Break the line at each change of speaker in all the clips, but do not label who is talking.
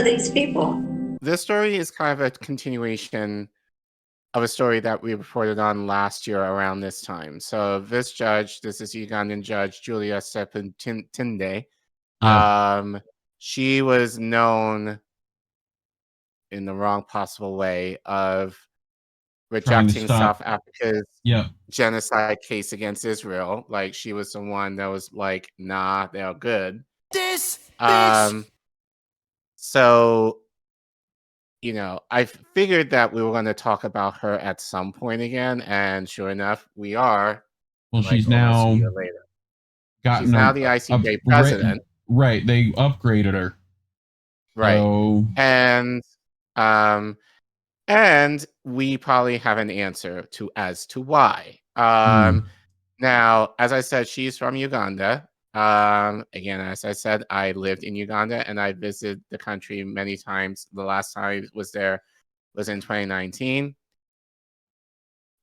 are these people?
This story is kind of a continuation of a story that we reported on last year around this time. So this judge, this is Ugandan judge Julia Sepentinde. She was known in the wrong possible way of rejecting South Africa's genocide case against Israel. Like, she was the one that was like, nah, they're good.
This bitch!
So, you know, I figured that we were going to talk about her at some point again, and sure enough, we are.
Well,
like,
she's now
a year later.
Gotten
She's now the ICJ president.
Right, they upgraded her.
Right.
So...
And we probably have an answer as to why. Now, as I said, she's from Uganda. Again, as I said, I lived in Uganda and I visited the country many times. The last time I was there was in 2019.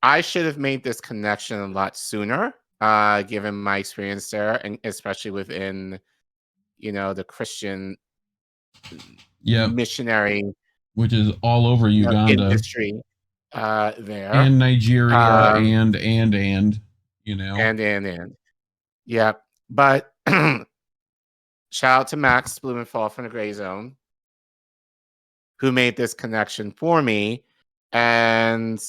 I should have made this connection a lot sooner, given my experience there, and especially within, you know, the Christian missionary,
which is all over Uganda
industry there,
and Nigeria, and you know,
and yeah. But shout out to Max Blumenthal from the Grayzone, who made this connection for me. And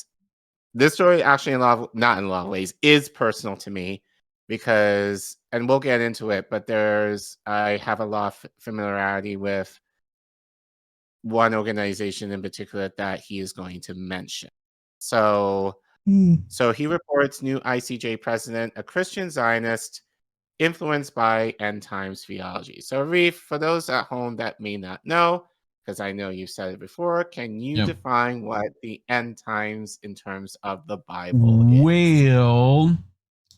this story actually, not in a lot of ways, is personal to me because, and we'll get into it, but I have a lot of familiarity with one organization in particular that he is going to mention. So he reports new ICJ president, a Christian Zionist influenced by end times theology. So, Reef, for those at home that may not know, because I know you've said it before, can you define what the end times in terms of the Bible is?
Well,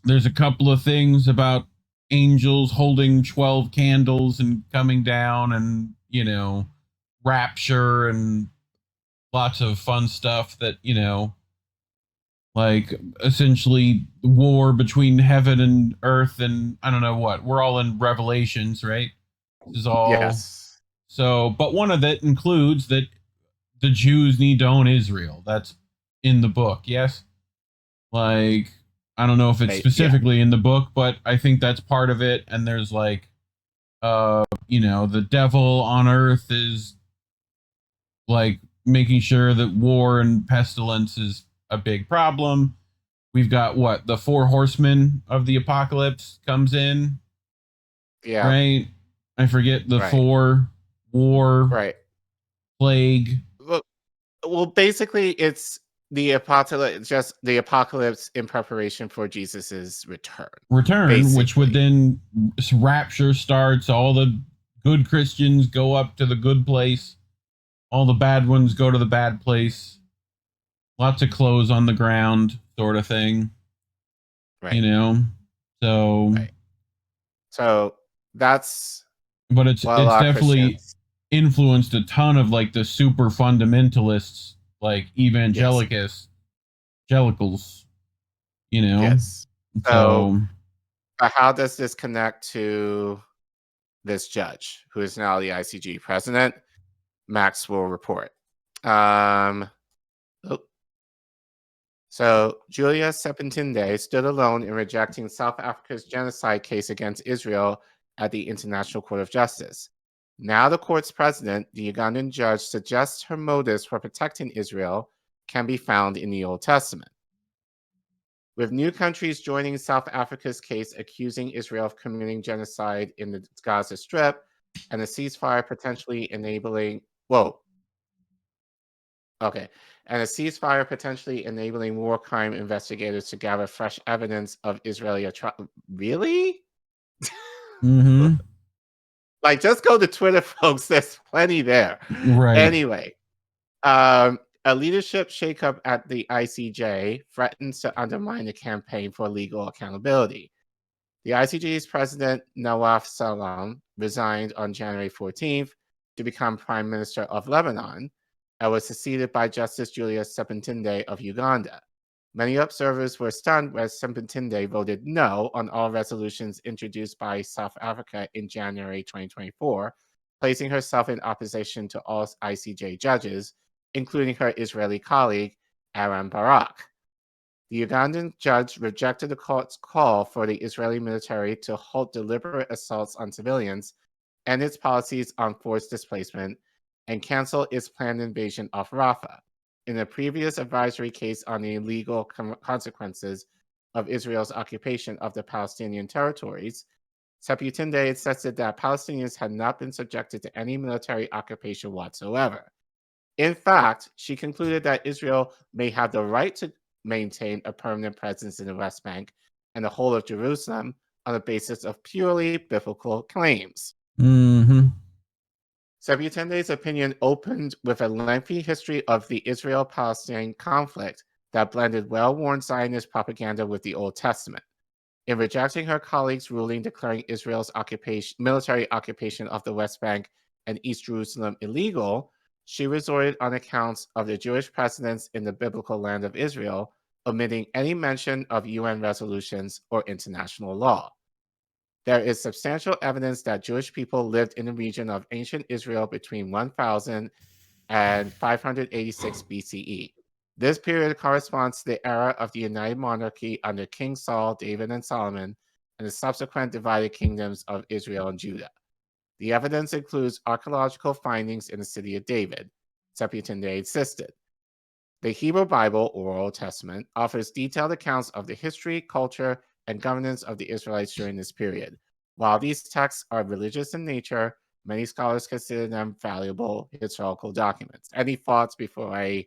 there's a couple of things about angels holding 12 candles and coming down, and, you know, rapture and lots of fun stuff that, you know, like essentially war between heaven and earth, and I don't know what. We're all in Revelations, right? This is all.
Yes.
So, but one of it includes that the Jews need to own Israel. That's in the book, yes? Like, I don't know if it's specifically in the book, but I think that's part of it. And there's like, you know, the devil on earth is like making sure that war and pestilence is a big problem. We've got what? The 4 horsemen of the apocalypse comes in.
Yeah.
Right? I forget the 4. War. Plague.
Well, basically it's the apocalypse, just the apocalypse in preparation for Jesus's return.
Basically. Which would then rapture starts, all the good Christians go up to the good place. All the bad ones go to the bad place. Lots of clothes on the ground, sort of thing.
Right.
You know? So...
Right. So that's...
But it's definitely influenced a ton of like the super fundamentalists, like evangelicals, you know?
Yes. So how does this connect to this judge, who is now the ICJ president? Max will report. So Julia Sepentinde stood alone in rejecting South Africa's genocide case against Israel at the International Court of Justice. Now the court's president, the Ugandan judge, suggests her motives for protecting Israel can be found in the Old Testament. With new countries joining South Africa's case accusing Israel of committing genocide in the Gaza Strip and a ceasefire potentially enabling... And a ceasefire potentially enabling war crime investigators to gather fresh evidence of Israeli atrocities. Really? Like, just go to Twitter, folks. There's plenty there.
Right.
Anyway, a leadership shakeup at the ICJ threatens to undermine the campaign for legal accountability. The ICJ's president, Nawaf Salam, resigned on January 14th to become Prime Minister of Lebanon and was succeeded by Justice Julia Sepentinde of Uganda. Many observers were stunned when Sepentinde voted no on all resolutions introduced by South Africa in January 2024, placing herself in opposition to all ICJ judges, including her Israeli colleague, Aaron Barak. The Ugandan judge rejected the court's call for the Israeli military to halt deliberate assaults on civilians and its policies on forced displacement, and cancel its planned invasion of Rafah. In a previous advisory case on the illegal consequences of Israel's occupation of the Palestinian territories, Seputinde insisted that Palestinians had not been subjected to any military occupation whatsoever. In fact, she concluded that Israel may have the right to maintain a permanent presence in the West Bank and the whole of Jerusalem on the basis of purely biblical claims.
Mm-hmm.
Sebutende's opinion opened with a lengthy history of the Israel-Palestine conflict that blended well-worn Zionist propaganda with the Old Testament. In rejecting her colleague's ruling declaring Israel's military occupation of the West Bank and East Jerusalem illegal, she resorted on accounts of the Jewish presence in the biblical land of Israel, omitting any mention of UN resolutions or international law. There is substantial evidence that Jewish people lived in the region of ancient Israel between 1000 and 586 BCE. This period corresponds to the era of the United Monarchy under King Saul, David, and Solomon, and the subsequent divided kingdoms of Israel and Judah. The evidence includes archaeological findings in the city of David, Seputinde insisted. The Hebrew Bible, or Old Testament, offers detailed accounts of the history, culture, and governance of the Israelites during this period. While these texts are religious in nature, many scholars consider them valuable historical documents. Any thoughts before I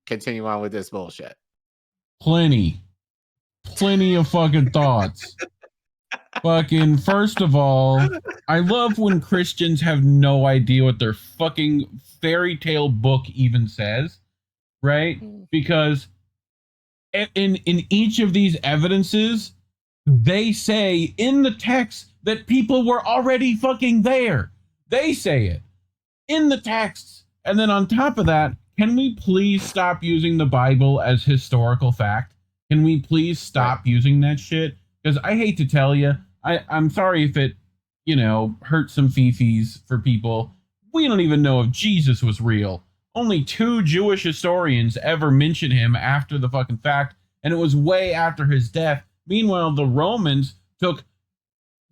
continue on with this bullshit?
Plenty of fucking thoughts. Fucking, first of all, I love when Christians have no idea what their fucking fairy tale book even says, right? Because in each of these evidences, they say in the text that people were already fucking there. They say it in the texts. And then on top of that, can we please stop using the Bible as historical fact? Can we please stop using that shit? Because I hate to tell you, I'm sorry if it, hurts some fifis for people. We don't even know if Jesus was real. Only 2 Jewish historians ever mention him after the fucking fact, and it was way after his death. Meanwhile, the Romans took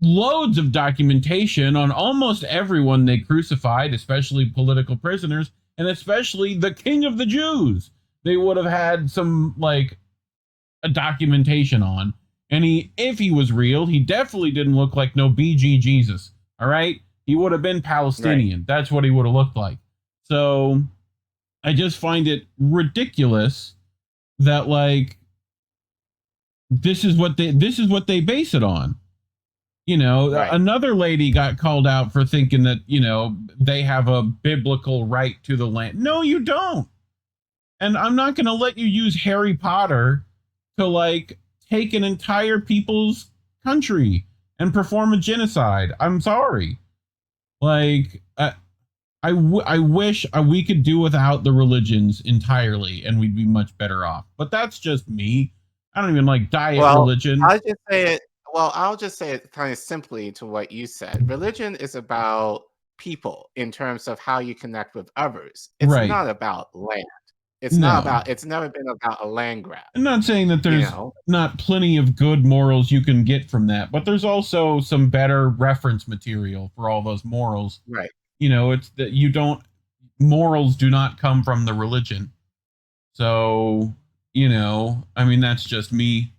loads of documentation on almost everyone they crucified, especially political prisoners, and especially the king of the Jews. They would have had some, a documentation on. And if he was real, he definitely didn't look like no BG Jesus. All right? He would have been Palestinian. Right. That's what he would have looked like. So I just find it ridiculous that this is what they base it on. Another lady got called out for thinking that, they have a biblical right to the land. No, you don't. And I'm not going to let you use Harry Potter to take an entire people's country and perform a genocide. I'm sorry. I wish we could do without the religions entirely and we'd be much better off. But that's just me. I don't even like diet religion.
I'll just say it kind of simply to what you said. Religion is about people in terms of how you connect with others. It's not about land. It's never been about a land grab.
I'm not saying that there's not plenty of good morals you can get from that, but there's also some better reference material for all those morals.
Right.
It's that morals do not come from the religion. So, that's just me.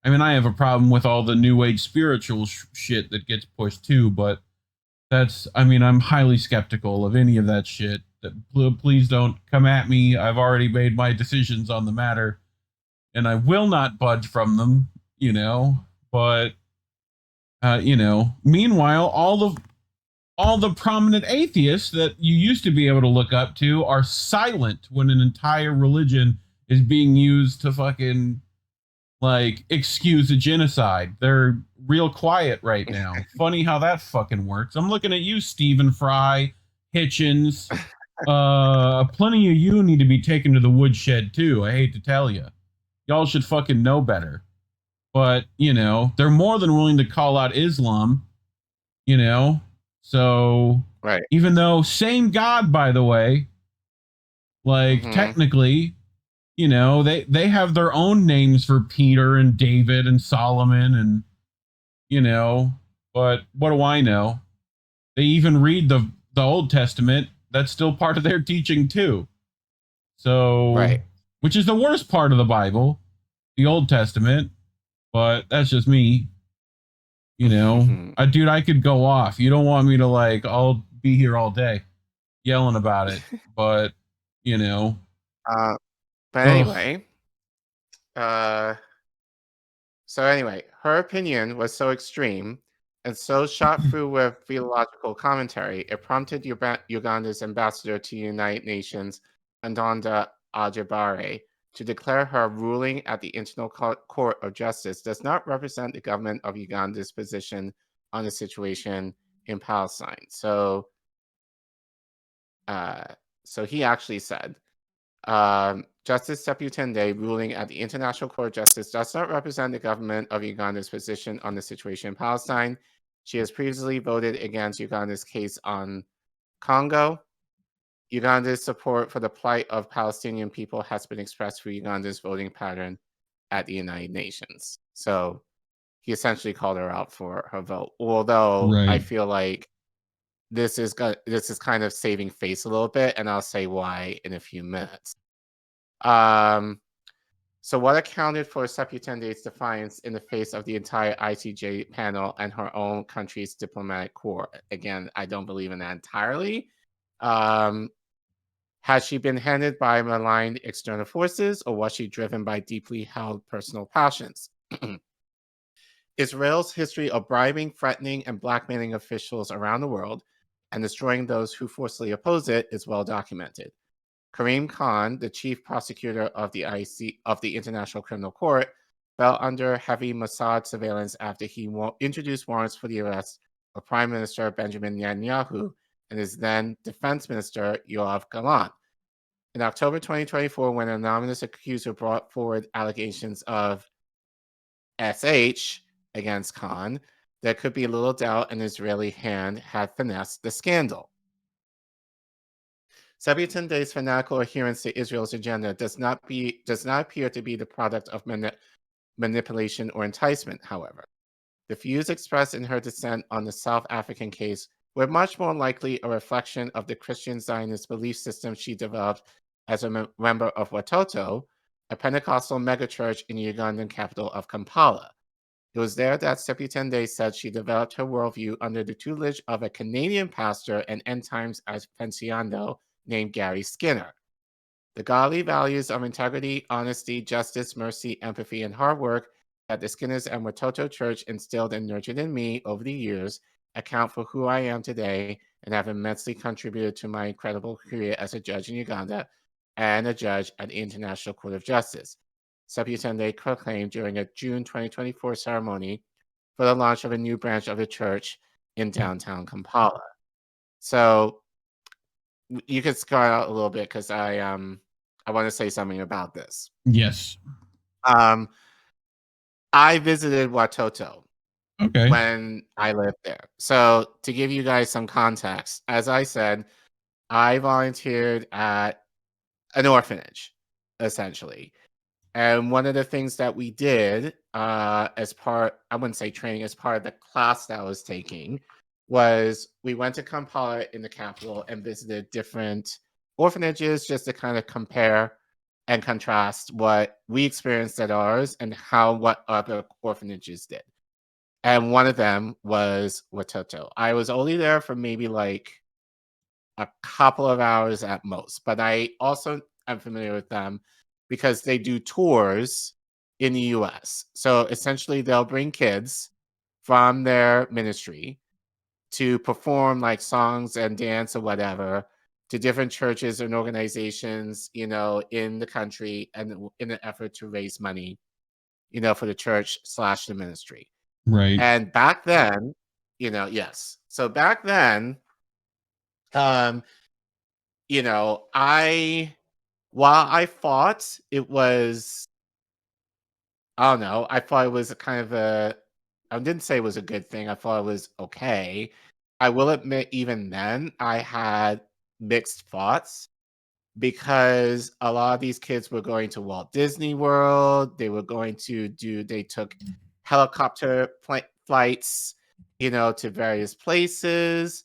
I have a problem with all the new age spiritual shit that gets pushed too, but I'm highly skeptical of any of that shit. Please don't come at me. I've already made my decisions on the matter, and I will not budge from them, but, meanwhile, all the prominent atheists that you used to be able to look up to are silent when an entire religion is being used to fucking excuse a genocide. They're real quiet right now. Funny how that fucking works. I'm looking at you, Stephen Fry, Hitchens. Plenty of you need to be taken to the woodshed too. I hate to tell you. Y'all should fucking know better. But, they're more than willing to call out Islam, So
Right.
even though same God, by the way, like technically, you know, they have their own names for Peter and David and Solomon and, you know, but what do I know? They even read the Old Testament. That's still part of their teaching too. So,
Right.
which is the worst part of the Bible, the Old Testament, but that's just me. You know, dude, I could go off. You don't want me to like, I'll be here all day yelling about it, but you know.
But anyway, so anyway, her opinion was so extreme and so shot through with theological commentary, it prompted Uganda's ambassador to the United Nations, Andonda Ajibare, to declare her ruling at the International Court of Justice does not represent the government of Uganda's position on the situation in Palestine. So he actually said, Justice Seputende ruling at the International Court of Justice does not represent the government of Uganda's position on the situation in Palestine. She has previously voted against Uganda's case on Congo. Uganda's support for the plight of Palestinian people has been expressed through Uganda's voting pattern at the United Nations. So he essentially called her out for her vote. Although I feel like this is kind of saving face a little bit, and I'll say why in a few minutes. So what accounted for Seputende's defiance in the face of the entire ICJ panel and her own country's diplomatic corps? Again, I don't believe in that entirely. Has she been handed by maligned external forces, or was she driven by deeply held personal passions? Israel's history of bribing, threatening, and blackmailing officials around the world and destroying those who forcefully oppose it is well documented. Karim Khan, the chief prosecutor of the International Criminal Court, fell under heavy Mossad surveillance after he introduced warrants for the arrest of Prime Minister Benjamin Netanyahu and his then Defense Minister Yoav Gallant. In October 2024, when an anonymous accuser brought forward allegations of SH against Khan, there could be little doubt an Israeli hand had finessed the scandal. Seputende's fanatical adherence to Israel's agenda does not appear to be the product of manipulation or enticement, however. The views expressed in her dissent on the South African case were much more likely a reflection of the Christian Zionist belief system she developed as a member of Watoto, a Pentecostal megachurch in the Ugandan capital of Kampala. It was there that Seputende said she developed her worldview under the tutelage of a Canadian pastor and end times pensiondo named Gary Skinner. The godly values of integrity, honesty, justice, mercy, empathy, and hard work that the Skinners and Watoto Church instilled and nurtured in me over the years account for who I am today and have immensely contributed to my incredible career as a judge in Uganda and a judge at the International Court of Justice, Seputende proclaimed during a June 2024 ceremony for the launch of a new branch of the church in downtown Kampala. So you can scroll out a little bit because I want to say something about this.
Yes.
I visited Watoto when I lived there. So to give you guys some context, as I said, I volunteered at an orphanage, essentially. And one of the things that we did as part, I wouldn't say training, as part of the class that I was taking, was we went to Kampala in the capital and visited different orphanages just to kind of compare and contrast what we experienced at ours and what other orphanages did. And one of them was Watoto. I was only there for maybe like a couple of hours at most, but I also am familiar with them because they do tours in the US. So essentially, they'll bring kids from their ministry to perform like songs and dance or whatever to different churches and organizations, in the country, and in an effort to raise money, for the church / the ministry.
Right.
And back then, yes. So back then, while I thought it was, I don't know, I thought it was a kind of I didn't say it was a good thing. I thought it was okay. I will admit, even then, I had mixed thoughts because a lot of these kids were going to Walt Disney World. They took helicopter flights, to various places.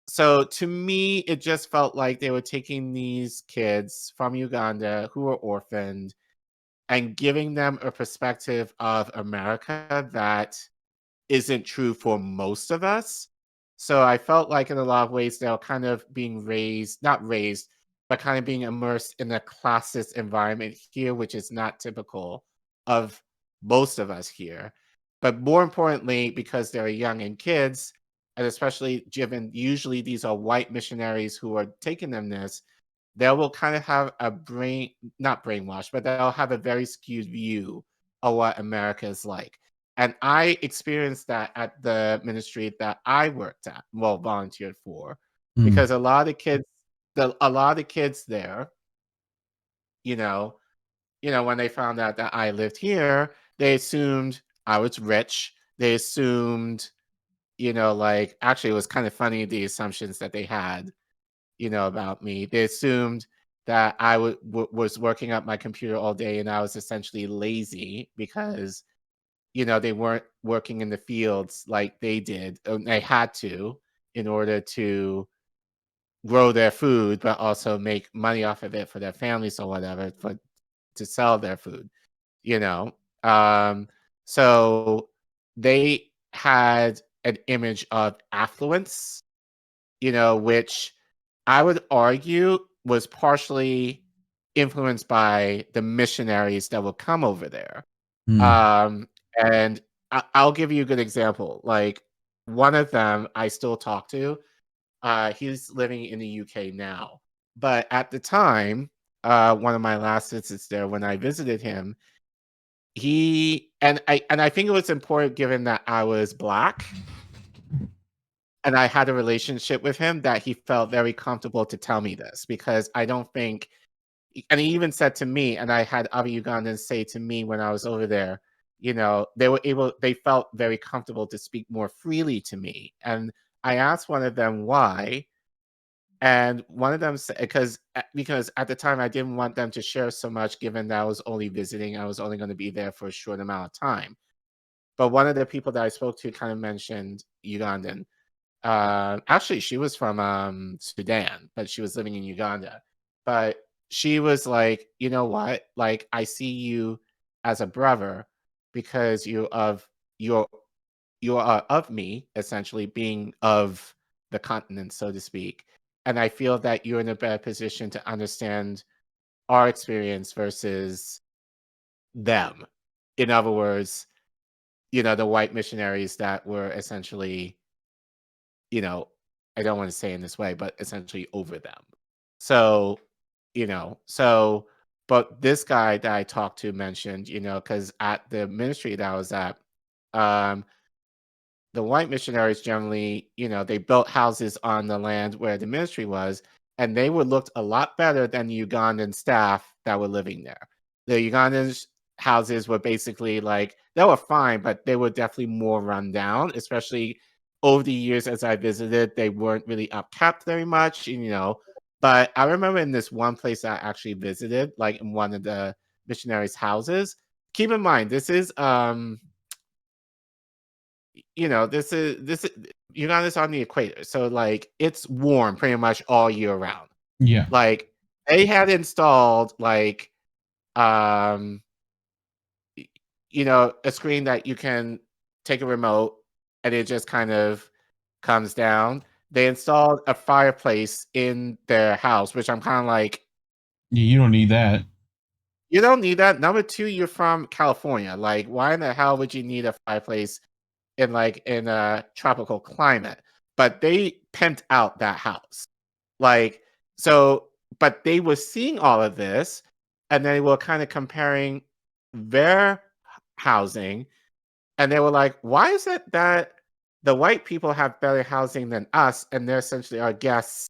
So to me, it just felt like they were taking these kids from Uganda who were orphaned and giving them a perspective of America that isn't true for most of us. So I felt like in a lot of ways they were kind of being not raised, but kind of being immersed in a classist environment here, which is not typical of most of us here. But more importantly, because they're young and kids, and especially given usually these are white missionaries who are taking them this, they will kind of have not brainwash, but they'll have a very skewed view of what America is like. And I experienced that at the ministry that I worked at, volunteered for, because a lot of the kids there, when they found out that I lived here, they assumed I was rich. They assumed, actually it was kind of funny, the assumptions that they had, about me. They assumed that I was working at my computer all day and I was essentially lazy because they weren't working in the fields like they did. They had to in order to grow their food, but also make money off of it for their families or whatever, to sell their food, you know. So they had an image of affluence, which I would argue was partially influenced by the missionaries that would come over there. And I'll give you a good example. Like, one of them I still talk to. He's living in the UK now. But at the time, one of my last visits there, when I visited him, I think it was important, given that I was Black and I had a relationship with him, that he felt very comfortable to tell me this, because I don't think, and he even said to me, and I had other Ugandans say to me when I was over there, they felt very comfortable to speak more freely to me. And I asked one of them why. And one of them said, because at the time I didn't want them to share so much, given that I was only visiting, I was only going to be there for a short amount of time. But one of the people that I spoke to kind of mentioned Ugandan. Actually, she was from Sudan, but she was living in Uganda. But she was like, you know what? Like, I see you as a brother because you're of me, essentially, being of the continent, so to speak. And I feel that you're in a better position to understand our experience versus them. In other words, the white missionaries that were essentially, I don't want to say in this way, but essentially over them. So, but this guy that I talked to mentioned, because at the ministry that I was at, the white missionaries generally, they built houses on the land where the ministry was, and they would look a lot better than the Ugandan staff that were living there. The Ugandan houses were basically like, they were fine, but they were definitely more run down, especially over the years as I visited. They weren't really upkept very much, But I remember in this one place I actually visited, like in one of the missionaries' houses. Keep in mind, this is this is Uganda's on the equator, so like it's warm pretty much all year round.
Yeah.
Like, they had installed like a screen that you can take a remote and it just kind of comes down. They installed a fireplace in their house, which I'm kind of like,
You don't need that.
you don't need that. Number two, you're from California. Like, why in the hell would you need a fireplace in a tropical climate? But they pimped out that house. Like, so, but they were seeing all of this, and they were kind of comparing their housing, and they were like, why is it that the white people have better housing than us, and they're essentially our guests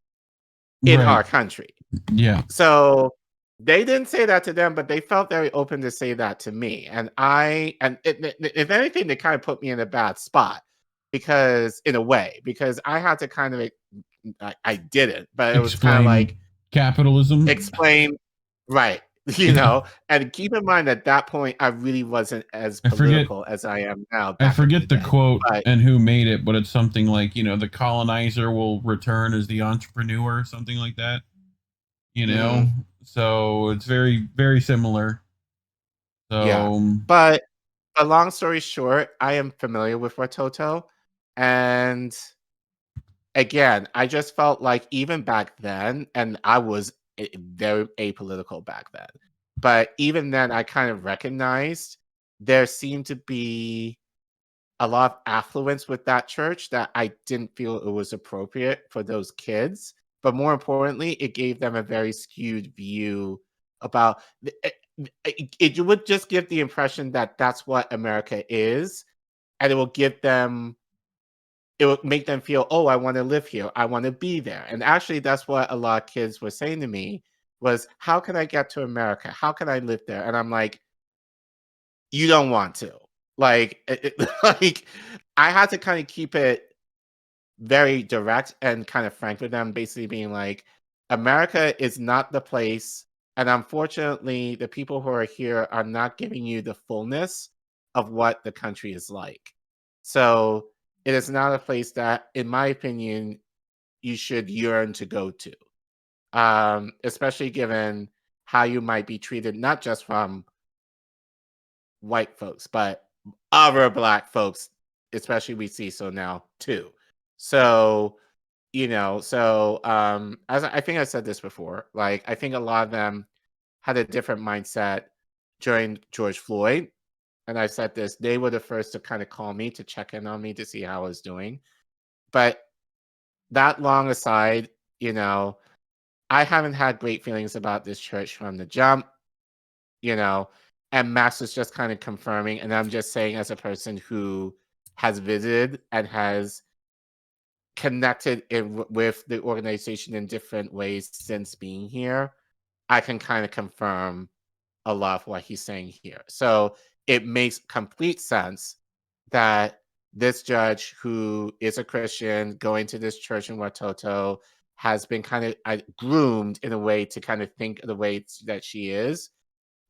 in our country?
Yeah.
So they didn't say that to them, but they felt very open to say that to me. And if anything, they kind of put me in a bad spot, because in a way, because I had to kind of, I didn't, but it was kind of like
capitalism.
Explain, right? You know, and keep in mind at that point, I really wasn't as political as I am now.
I forget the quote and who made it, but it's something like, you know, the colonizer will return as the entrepreneur, something like that. You know, so it's very, very similar. So,
yeah, but a long story short, I am familiar with Watoto, and again, I just felt like even back then, and I was very apolitical back then, but even then, I kind of recognized there seemed to be a lot of affluence with that church that I didn't feel it was appropriate for those kids. But more importantly, it gave them a very skewed view about it would just give the impression that that's what America is, and it will make them feel, oh, I want to live here. I want to be there. And actually, that's what a lot of kids were saying to me was, how can I get to America? How can I live there? And I'm like, you don't want to. Like, like I had to kind of keep it very direct and kind of frank with them, basically being like, America is not the place. And unfortunately, the people who are here are not giving you the fullness of what the country is like. So it is not a place that, in my opinion, you should yearn to go to, especially given how you might be treated, not just from white folks, but other Black folks, especially we see so now too. So, you know, as I think I said this before, like I think a lot of them had a different mindset during George Floyd. And I said this, they were the first to kind of call me to check in on me to see how I was doing. But that long aside, you know, I haven't had great feelings about this church from the jump, you know, and Max was just kind of confirming. And I'm just saying, as a person who has visited and has connected with the organization in different ways since being here, I can kind of confirm a lot of what he's saying here. So it makes complete sense that this judge, who is a Christian, going to this church in Watoto, has been kind of groomed in a way to kind of think the way that she is,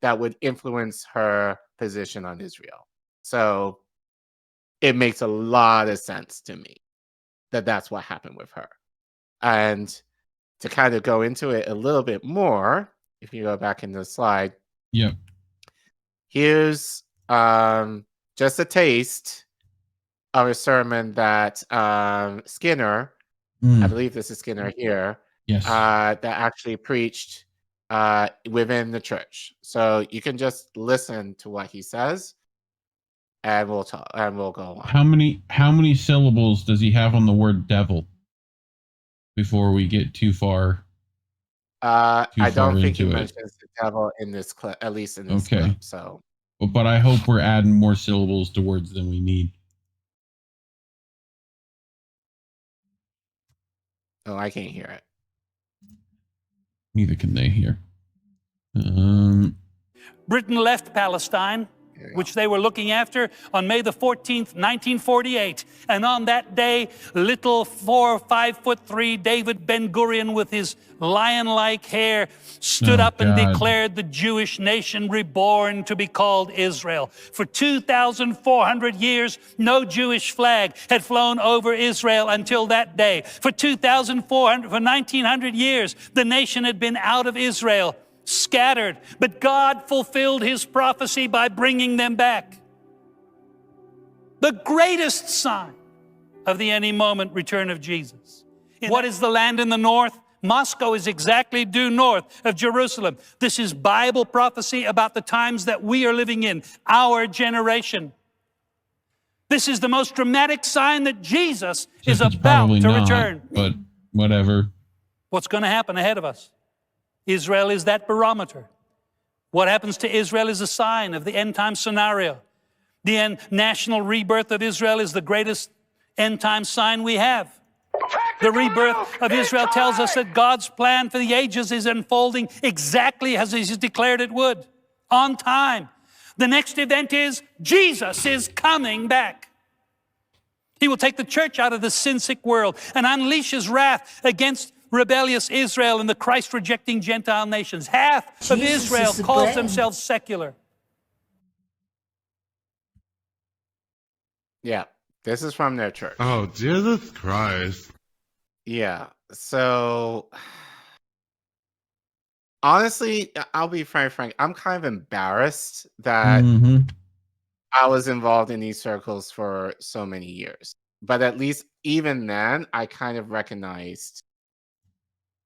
that would influence her position on Israel. So it makes a lot of sense to me that that's what happened with her. And to kind of go into it a little bit more, if you go back in the slide,
yeah,
here's just a taste of a sermon that Skinner, I believe this is Skinner here,
yes,
that actually preached within the church. So you can just listen to what he says, and we'll talk, and we'll go on.
How many syllables does he have on the word devil? Before we get too far.
I don't think he mentions the devil in this clip, at least in this clip. So,
but I hope we're adding more syllables to words than we need.
Oh, I can't hear it.
Neither can they hear.
Britain left Palestine, which they were looking after, on May the 14th, 1948. And on that day, little 4 or 5'3" David Ben-Gurion, with his lion-like hair, stood up and declared the Jewish nation reborn to be called Israel. For 2,400 years, no Jewish flag had flown over Israel until that day. For 1,900 years, the nation had been out of Israel, scattered, but God fulfilled his prophecy by bringing them back. The greatest sign of the any moment return of Jesus. What is the land in the north? Moscow is exactly due north of Jerusalem. This is Bible prophecy about the times that we are living in, our generation. This is the most dramatic sign that Jesus is about to return.
But whatever.
What's going to happen ahead of us? Israel is that barometer. What happens to Israel is a sign of the end-time scenario. The national rebirth of Israel is the greatest end-time sign we have. The rebirth of Israel tells us that God's plan for the ages is unfolding exactly as He's declared it would, on time. The next event is Jesus is coming back. He will take the church out of the sin-sick world and unleash his wrath against rebellious Israel and the Christ-rejecting Gentile nations. Half of Israel calls themselves secular.
Yeah, this is from their church.
Oh, Jesus Christ.
Yeah, so honestly, I'll be very frank. I'm kind of embarrassed that I was involved in these circles for so many years. But at least even then, I kind of recognized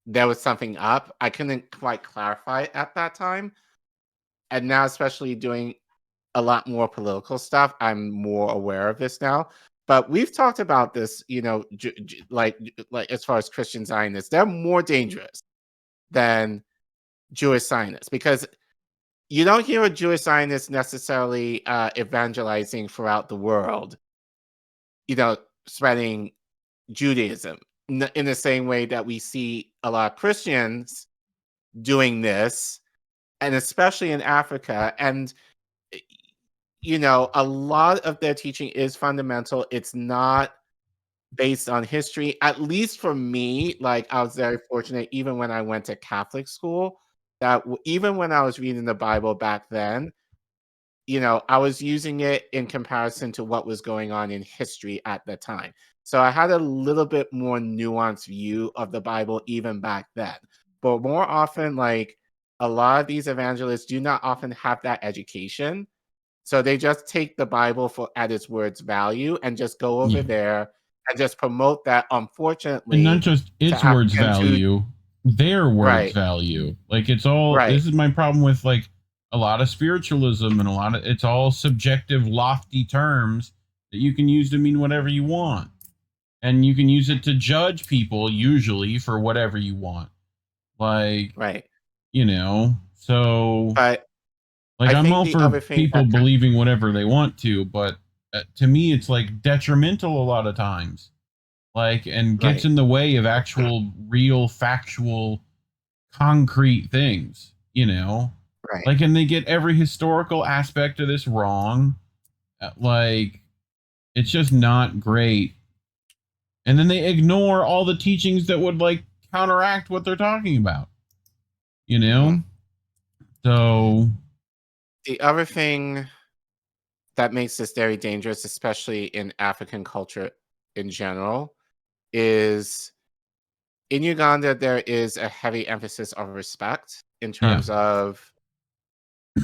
there was something up. I couldn't quite clarify it at that time. And now, especially doing a lot more political stuff, I'm more aware of this now. But we've talked about this, you know, like as far as Christian Zionists, they're more dangerous than Jewish Zionists because you don't hear a Jewish Zionist necessarily evangelizing throughout the world, you know, spreading Judaism in the same way that we see a lot of Christians doing this, and especially in Africa. And, you know, a lot of their teaching is fundamental. It's not based on history, at least for me. Like, I was very fortunate, even when I went to Catholic school, that even when I was reading the Bible back then, you know, I was using it in comparison to what was going on in history at the time. So I had a little bit more nuanced view of the Bible even back then. But more often, like, a lot of these evangelists do not often have that education. So they just take the Bible at its words value and just go over there and just promote that, unfortunately.
And not just its words value, their words value. Like, it's all, this is my problem with, like, a lot of spiritualism and it's all subjective, lofty terms that you can use to mean whatever you want. And you can use it to judge people, usually, for whatever you want. Like, you know, so...
But
like, I'm all for people believing whatever they want to, but to me, it's, like, detrimental a lot of times. Like, and gets in the way of actual, real, factual, concrete things, you know? Like, and they get every historical aspect of this wrong. Like, it's just not great. And then they ignore all the teachings that would, like, counteract what they're talking about. You know? So...
The other thing that makes this very dangerous, especially in African culture in general, is in Uganda, there is a heavy emphasis on respect in terms of,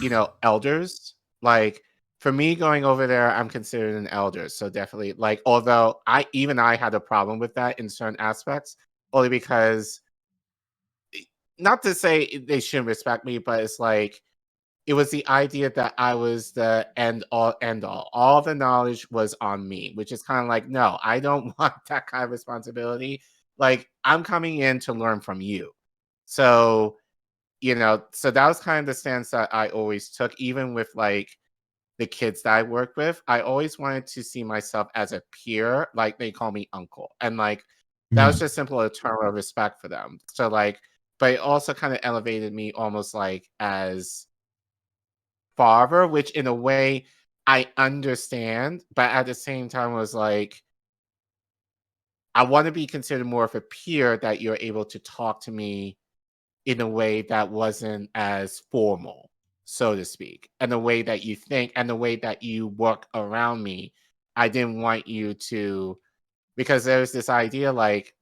you know, elders. Like, for me going over there, I'm considered an elder. So definitely, like, although I had a problem with that in certain aspects, only because, not to say they shouldn't respect me, but it's like, it was the idea that I was the end all. All the knowledge was on me, which is kind of like, no, I don't want that kind of responsibility. Like, I'm coming in to learn from you. So, you know, so that was kind of the stance that I always took, even with, like, the kids that I work with. I always wanted to see myself as a peer, like they call me uncle. And, like, that was just simply a term of respect for them. So, like, but it also kind of elevated me almost like as father, which in a way I understand, but at the same time was like, I want to be considered more of a peer, that you're able to talk to me in a way that wasn't as formal, so to speak, and the way that you think and the way that you work around me. I didn't want you to, because there's this idea like,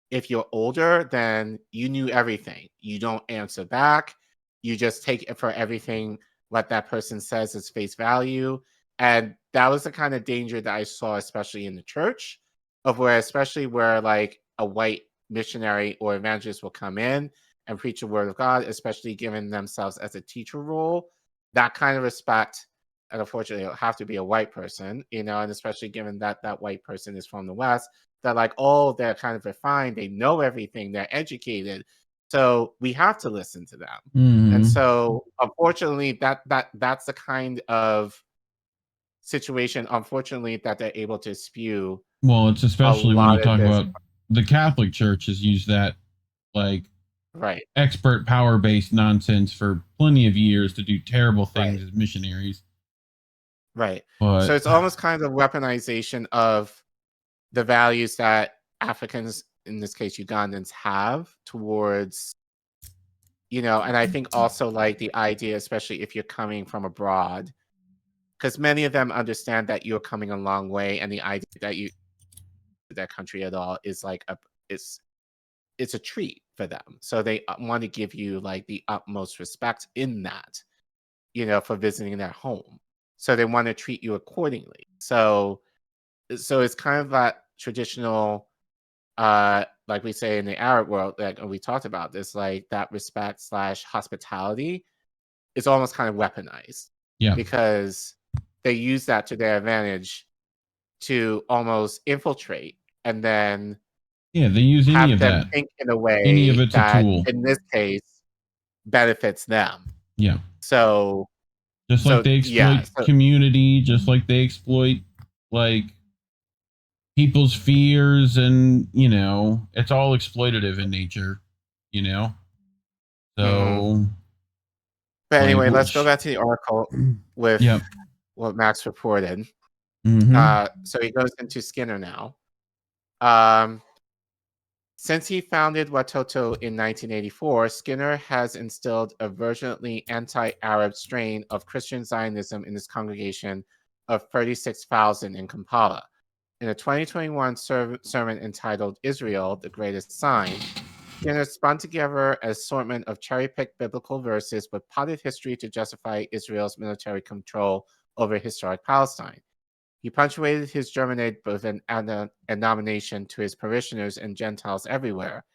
if you're older, then you knew everything. You don't answer back. You just take it for everything what that person says as face value. And that was the kind of danger that I saw, especially in the church, of where, especially where, like, a white missionary or evangelist will come in and preach the word of God, especially given themselves as a teacher role. That kind of respect, and unfortunately, it'll have to be a white person, you know, and especially given that that white person is from the West, that, like, oh, they're kind of refined, they know everything, they're educated. So we have to listen to them. And so, unfortunately, that's the kind of situation, unfortunately, that they're able to spew.
Well, it's especially when you talk about the Catholic Church has used that, like, expert power-based nonsense for plenty of years to do terrible things as missionaries.
Right.
But
So it's almost kind of weaponization of the values that Africans, in this case Ugandans, have towards, and I think also like the idea, especially if you're coming from abroad, because many of them understand that you're coming a long way, and the idea that you that country at all is like it's a treat for them. So they want to give you like the utmost respect in that, for visiting their home. So they want to treat you accordingly. So it's kind of that traditional, like we say in the Arab world, like we talked about this, like that respect / hospitality is almost kind of weaponized.
Yeah.
Because they use that to their advantage to almost infiltrate, and then
they use any
have
of
them
that.
think in a way
Any of it's
that,
a tool.
in this case, benefits them.
Yeah.
So
just like they exploit community, just like they exploit like people's fears, and it's all exploitative in nature, So
But anyway, let's go back to the article with what Max reported. So he goes into Skinner now. Since he founded Watoto in 1984, Skinner has instilled a virulently anti-Arab strain of Christian Zionism in his congregation of 36,000 in Kampala. In a 2021 sermon entitled Israel, the Greatest Sign, Skinner spun together an assortment of cherry-picked biblical verses with potted history to justify Israel's military control over historic Palestine. He punctuated his Germanate with an admonition to his parishioners and Gentiles everywhere.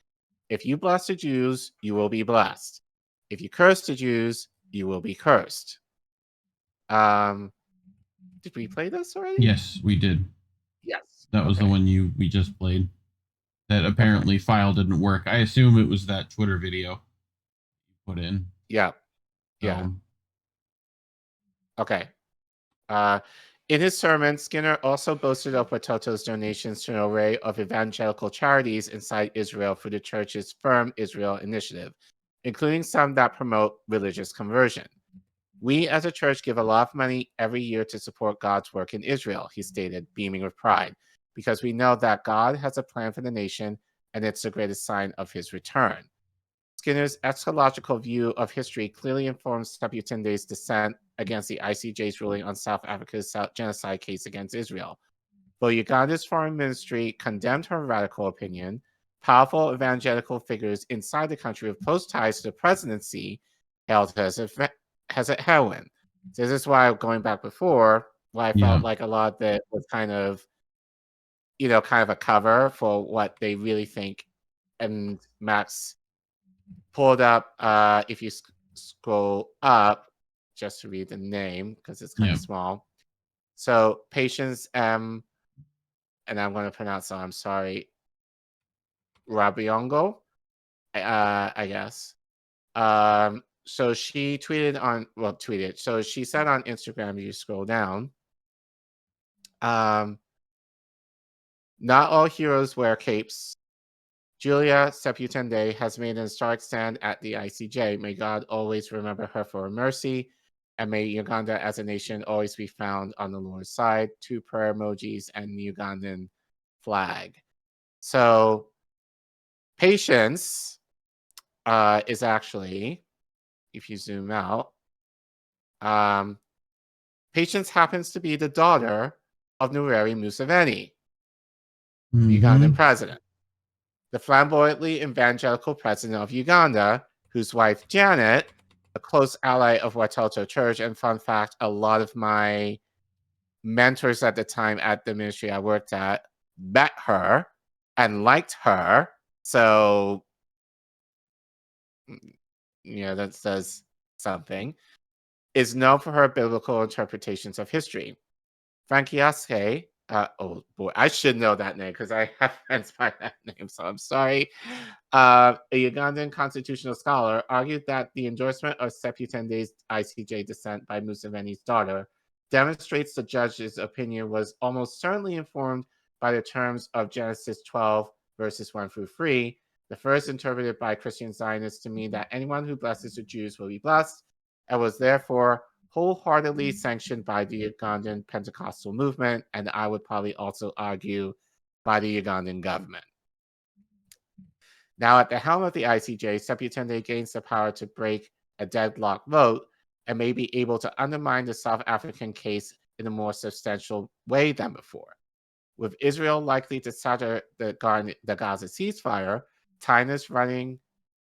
If you bless the Jews, you will be blessed. If you curse the Jews, you will be cursed. Did we play this already?
Yes, we did.
Yes.
That was the one we just played. That apparently file didn't work. I assume it was that Twitter video you put in.
Yeah. Yeah. Okay. In his sermon, Skinner also boasted of Watoto's donations to an array of evangelical charities inside Israel through the church's Firm Israel initiative, including some that promote religious conversion. We as a church give a lot of money every year to support God's work in Israel, he stated, beaming with pride, because we know that God has a plan for the nation, and it's the greatest sign of his return. Skinner's eschatological view of history clearly informs Seputende's dissent against the ICJ's ruling on South Africa's genocide case against Israel. Though Uganda's foreign ministry condemned her radical opinion, powerful evangelical figures inside the country with close ties to the presidency held her as a heroine. So this is why, going back before, why I felt like a lot of it was kind of a cover for what they really think. And Max pulled up, if you scroll up, just to read the name, because it's kind of small. So Patience M, and I'm going to pronounce it, I'm sorry, Rabiongo, I guess. So she tweeted. So she said on Instagram, if you scroll down, not all heroes wear capes. Julia Seputende has made an historic stand at the ICJ. May God always remember her for her mercy, and may Uganda as a nation always be found on the Lord's side. 2 prayer emojis and the Ugandan flag. So Patience is actually, if you zoom out, Patience happens to be the daughter of Yoweri Museveni, the Ugandan president. The flamboyantly evangelical president of Uganda, whose wife Janet, a close ally of Watoto Church, and fun fact, a lot of my mentors at the time at the ministry I worked at met her and liked her. So, that says something. Is known for her biblical interpretations of history. Frankiaske, oh boy, I should know that name because I have friends by that name, so I'm sorry. A Ugandan constitutional scholar argued that the endorsement of Seputende's ICJ dissent by Museveni's daughter demonstrates the judge's opinion was almost certainly informed by the terms of Genesis 12, verses 1 through 3, the first interpreted by Christian Zionists to mean that anyone who blesses the Jews will be blessed, and was therefore wholeheartedly sanctioned by the Ugandan Pentecostal movement, and I would probably also argue by the Ugandan government. Now, at the helm of the ICJ, Seputende gains the power to break a deadlock vote and may be able to undermine the South African case in a more substantial way than before. With Israel likely to shatter the Gaza ceasefire, time is running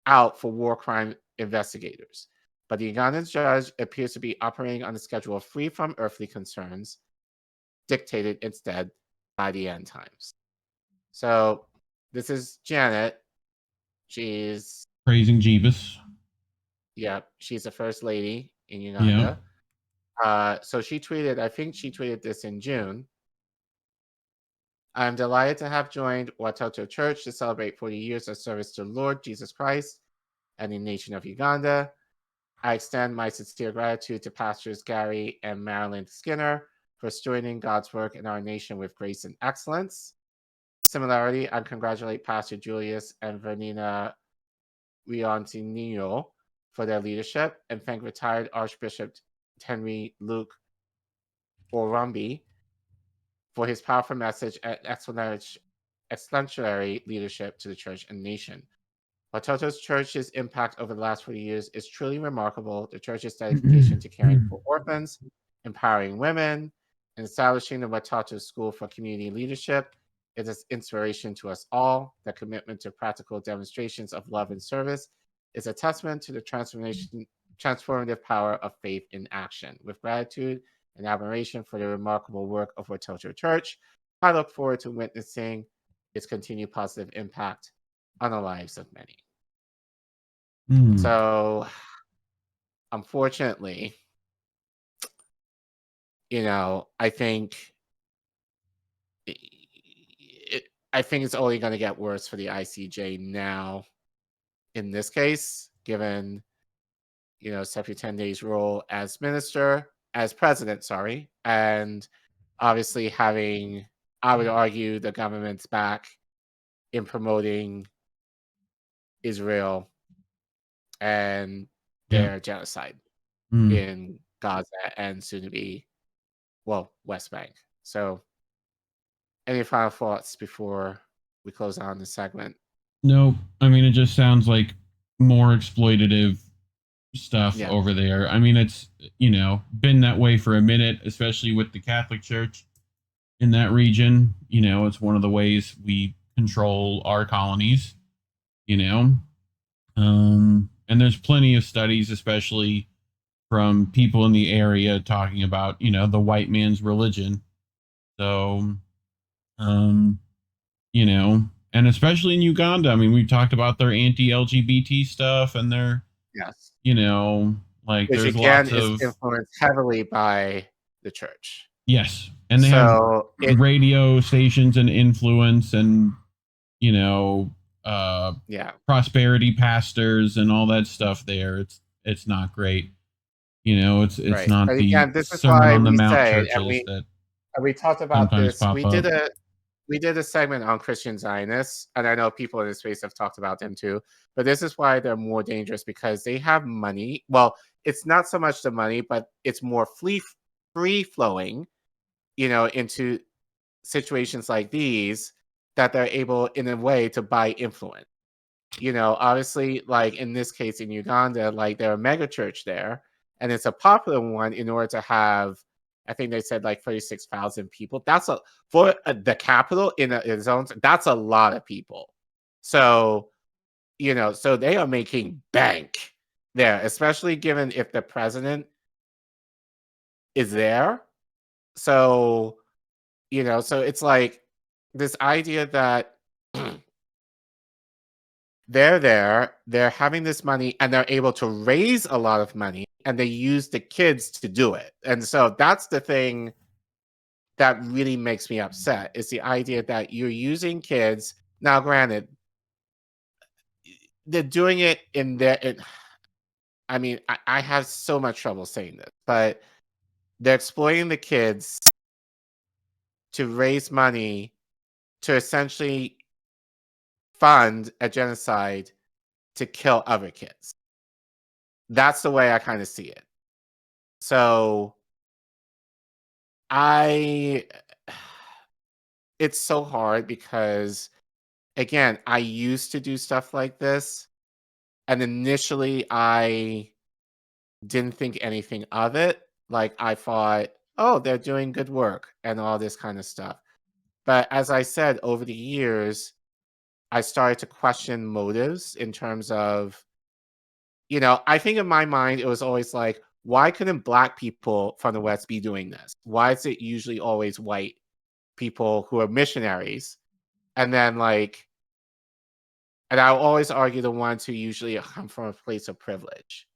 out for war crime investigators. But the Ugandan judge appears to be operating on a schedule free from earthly concerns, dictated instead by the end times. So this is Janet. She's
praising Jeebus.
Yeah, she's the first lady in Uganda. So she tweeted, I think she tweeted this in June. I'm delighted to have joined Watoto Church to celebrate 40 years of service to Lord Jesus Christ and the nation of Uganda. I extend my sincere gratitude to Pastors Gary and Marilyn Skinner for stewarding God's work in our nation with grace and excellence. Similarly, I congratulate Pastor Julius and Vernina Riontinio for their leadership and thank retired Archbishop Henry Luke Orumbi for his powerful message and exemplary leadership to the church and nation. Watoto's church's impact over the last 40 years is truly remarkable. The church's dedication to caring for orphans, empowering women, and establishing the Watoto School for Community Leadership is an inspiration to us all. The commitment to practical demonstrations of love and service is a testament to the transformative power of faith in action. With gratitude and admiration for the remarkable work of Watoto Church, I look forward to witnessing its continued positive impact on the lives of many. So, unfortunately, I think it's only going to get worse for the ICJ now. In this case, given Seputende's role as president, and obviously having, I would argue, the government's back in promoting Israel and their genocide in Gaza and soon to be, West Bank. So, any final thoughts before we close on this segment?
No, I mean, it just sounds like more exploitative stuff over there. I mean, it's, been that way for a minute, especially with the Catholic Church in that region. It's one of the ways we control our colonies, and there's plenty of studies, especially from people in the area, talking about, the white man's religion. So, and especially in Uganda, I mean, we've talked about their anti-LGBT stuff and their,
which
there's
again
lots
is
of
influenced heavily by the church.
Yes, and they have radio stations and influence, and prosperity pastors and all that stuff there. It's not great. It's
right.
not
But
the
again, this is
Sermon
why
on the
we
Mount
say,
churches that
and we talked about
sometimes
this.
pop up.
We did a segment on Christian Zionists, and I know people in this space have talked about them too. But this is why they're more dangerous, because they have money. Well, it's not so much the money, but it's more free flowing, into situations like these, that they're able, in a way, to buy influence. Obviously, like in this case in Uganda, like they're a mega church there, and it's a popular one in order to have, I think they said like 36,000 people. That's for the capital in its own. That's a lot of people. So, so they are making bank there, especially given if the president is there. So, so it's like this idea that they're there, they're having this money, and they're able to raise a lot of money, and they use the kids to do it. And so that's the thing that really makes me upset, is the idea that you're using kids. Now, granted, they're doing it I mean, I have so much trouble saying this, but they're exploiting the kids to raise money to essentially fund a genocide to kill other kids. That's the way I kind of see it. So it's so hard because, again, I used to do stuff like this, and initially I didn't think anything of it. Like, I thought, oh, they're doing good work and all this kind of stuff. But as I said, over the years, I started to question motives in terms of, I think in my mind, it was always like, why couldn't Black people from the West be doing this? Why is it usually always white people who are missionaries? And then, and I'll always argue the ones who usually come from a place of privilege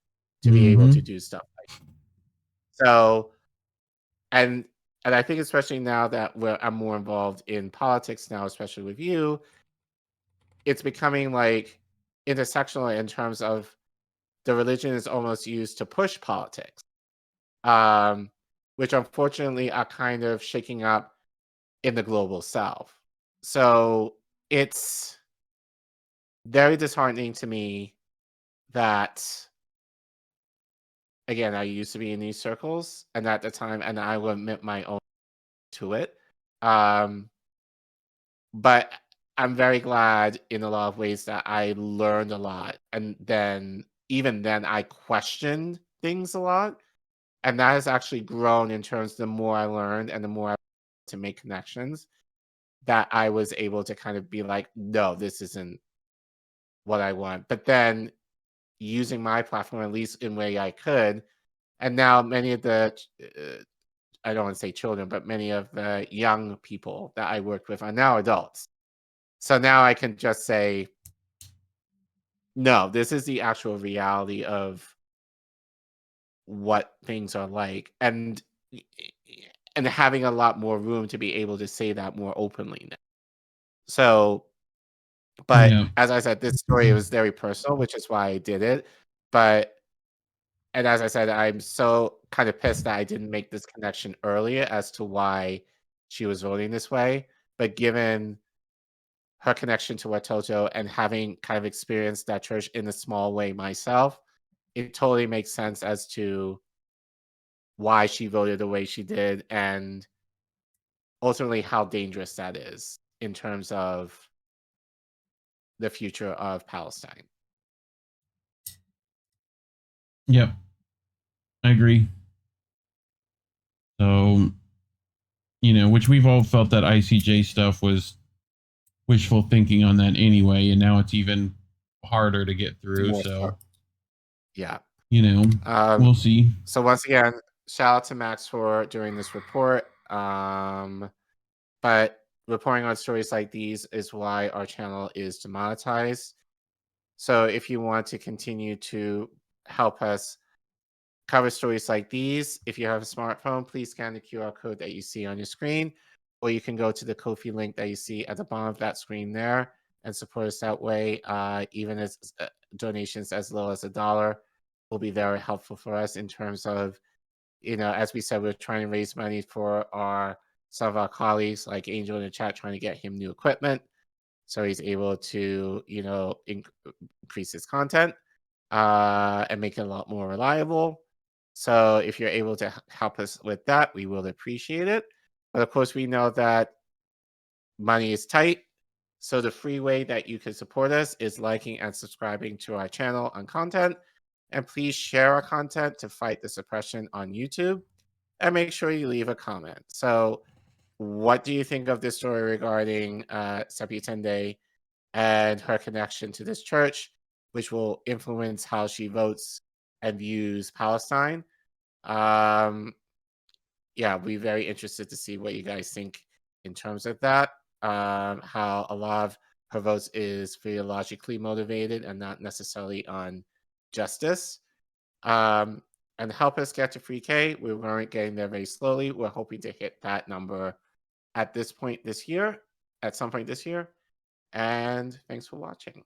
to be able to do stuff like that. So, and I think especially now that I'm more involved in politics now, especially with you, it's becoming like intersectional in terms of the religion is almost used to push politics, which unfortunately are kind of shaking up in the global South. So it's very disheartening to me that, again, I used to be in these circles, and at the time, and I will admit my own to it. But I'm very glad in a lot of ways that I learned a lot. And then, even then, I questioned things a lot. And that has actually grown in terms of the more I learned and the more I to make connections, that I was able to kind of be like, no, this isn't what I want. But then using my platform, at least in way I could, and now many of the, I don't want to say children, but many of the young people that I worked with are now adults. So now I can just say, no, this is the actual reality of what things are like, and having a lot more room to be able to say that more openly now. So, but as I said, this story was very personal, which is why I did it. And as I said, I'm so kind of pissed that I didn't make this connection earlier as to why she was voting this way. But given her connection to Watoto and having kind of experienced that church in a small way myself, it totally makes sense as to why she voted the way she did, and ultimately how dangerous that is in terms of the future of Palestine.
Yep. I agree. So, which we've all felt that ICJ stuff was wishful thinking on that anyway, and now it's even harder to get through. So,
yeah.
We'll see.
So once again, shout out to Max for doing this report. But reporting on stories like these is why our channel is demonetized. So if you want to continue to help us cover stories like these, if you have a smartphone, please scan the QR code that you see on your screen, or you can go to the Ko-fi link that you see at the bottom of that screen there and support us that way. Even as donations as low as $1 will be very helpful for us in terms of, as we said, we're trying to raise money for some of our colleagues, like Angel in the chat, trying to get him new equipment so he's able to, increase his content and make it a lot more reliable. So if you're able to help us with that, we will appreciate it. But of course, we know that money is tight. So the free way that you can support us is liking and subscribing to our channel on content. And please share our content to fight the suppression on YouTube. And make sure you leave a comment. So what do you think of this story regarding Seputende and her connection to this church, which will influence how she votes and views Palestine? Yeah, we're very interested to see what you guys think in terms of that. How a lot of her votes is theologically motivated and not necessarily on justice. And help us get to 3K. We weren't getting there very slowly. We're hoping to hit that number at some point this year. And thanks for watching.